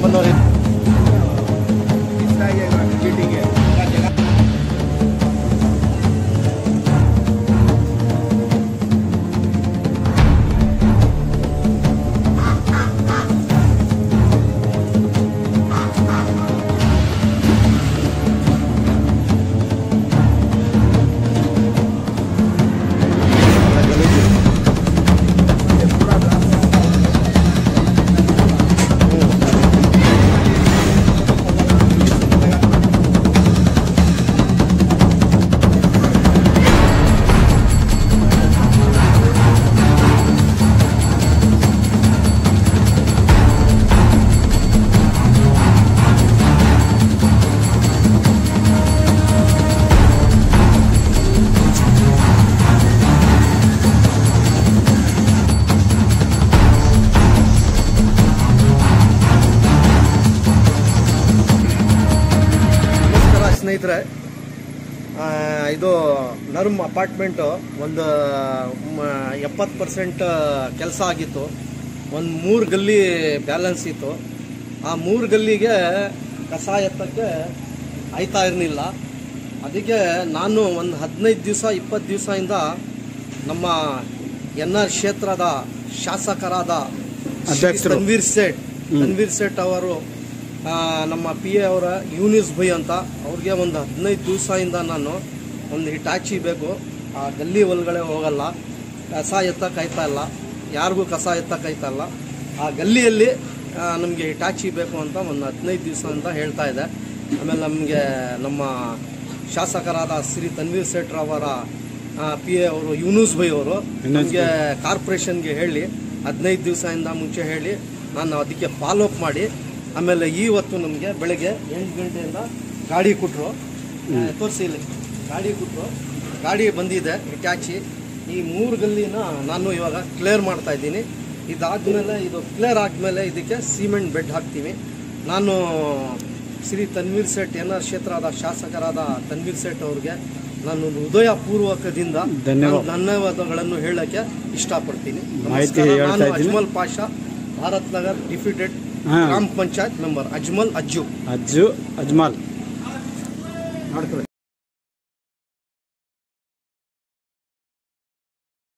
ಬನ್ನೋರಿ ಸ್ನೇಹಿತರೆ, ಇದು ನರ್ಮ್ ಅಪಾರ್ಟ್ಮೆಂಟು ಒಂದು 70% ಕೆಲಸ ಆಗಿತ್ತು. ಒಂದು 3 ಗಲ್ಲಿ ಬ್ಯಾಲೆನ್ಸ್ ಇತ್ತು. ಆ 3 ಗಲ್ಲಿಗೆ ಕಸ ಎತ್ತಕ್ಕೆ ಆಯ್ತಾ ಇರಲಿಲ್ಲ. ಅದಕ್ಕೆ ನಾನು ಒಂದು 15 ದಿವಸ 20 ದಿವಸದಿಂದ ನಮ್ಮ NR ಕ್ಷೇತ್ರದ ಶಾಸಕರಾದ ತನ್ವೀರ್ ಸೇಠ್ ಅವರು, ನಮ್ಮ PA ಅವರ ಯೂನಿಸ್ ಭೈ ಅಂತ ಅವ್ರಿಗೆ ಒಂದು 15 ದಿವಸದಿಂದ ನಾನು ಒಂದು ಹಿಟಾಚಿ ಬೇಕು. ಆ ಗಲ್ಲಿ ಒಳಗಡೆ ಹೋಗಲ್ಲ, ಕಸ ಎತ್ತಕ್ಕಾಯ್ತಾ ಇಲ್ಲ, ಯಾರಿಗೂ ಕಸ ಎತ್ತಕ್ಕಾಯ್ತಾ ಇಲ್ಲ. ಆ ಗಲ್ಲಿಯಲ್ಲಿ ನಮಗೆ ಹಿಟಾಚಿ ಬೇಕು ಅಂತ ಒಂದು 15 ದಿವಸದಿಂದ ಹೇಳ್ತಾ ಇದೆ. ಆಮೇಲೆ ನಮಗೆ ನಮ್ಮ ಶಾಸಕರಾದ ಶ್ರೀ ತನ್ವೀರ್ ಸೇಠ್ ಅವರ PA ಅವರು ಯೂನುಸ್ ಭೈ ಅವರು ನಮಗೆ ಕಾರ್ಪೊರೇಷನ್ಗೆ ಹೇಳಿ 15 ದಿವಸದಿಂದ ಮುಂಚೆ ಹೇಳಿ ನಾನು ಅದಕ್ಕೆ ಫಾಲೋ ಅಪ್ ಮಾಡಿ ಆಮೇಲೆ ಇವತ್ತು ನಮಗೆ ಬೆಳಗ್ಗೆ 8 ಗಂಟೆಯಿಂದ ಗಾಡಿ ಕೊಟ್ಟರು. ತೋರಿಸಿ ಇಲ್ಲಿ ಗಾಡಿ ಕೊಟ್ಟರು. ಗಾಡಿ ಬಂದಿದೆ ಹಿಟಾಚಿ. ಈ 3 ಗಲ್ಲಿನ ನಾನು ಇವಾಗ ಕ್ಲಿಯರ್ ಮಾಡ್ತಾ ಇದ್ದೀನಿ. ಇದಾದ್ಮೇಲೆ ಇದು ಕ್ಲಿಯರ್ ಆದಮೇಲೆ ಇದಕ್ಕೆ ಸಿಮೆಂಟ್ ಬೆಡ್ ಹಾಕ್ತೀವಿ. ನಾನು ಶ್ರೀ ತನ್ವೀರ್ ಸೇಠ್ NR ಕ್ಷೇತ್ರದ ಶಾಸಕರಾದ ತನ್ವೀರ್ ಸೇಠ್ ಅವ್ರಿಗೆ ನಾನು ಹೃದಯಪೂರ್ವಕದಿಂದ ಧನ್ಯವಾದಗಳನ್ನು ಹೇಳಕ್ಕೆ ಇಷ್ಟಪಡ್ತೀನಿ. ನಾನು ಅಜ್ಮಲ್ ಪಾಷಾ, ಭಾರತ್ ನಗರ್ ಡಿಫಿಟೆಡ್ ಗ್ರಾಮ ಪಂಚಾಯತ್ ಮೆಂಬರ್ ಅಜ್ಮಲ್ ಅಜ್ಜು ಅಜ್ಮಲ್ ಮಾಡ್ಕೊಳ್ಳಿ.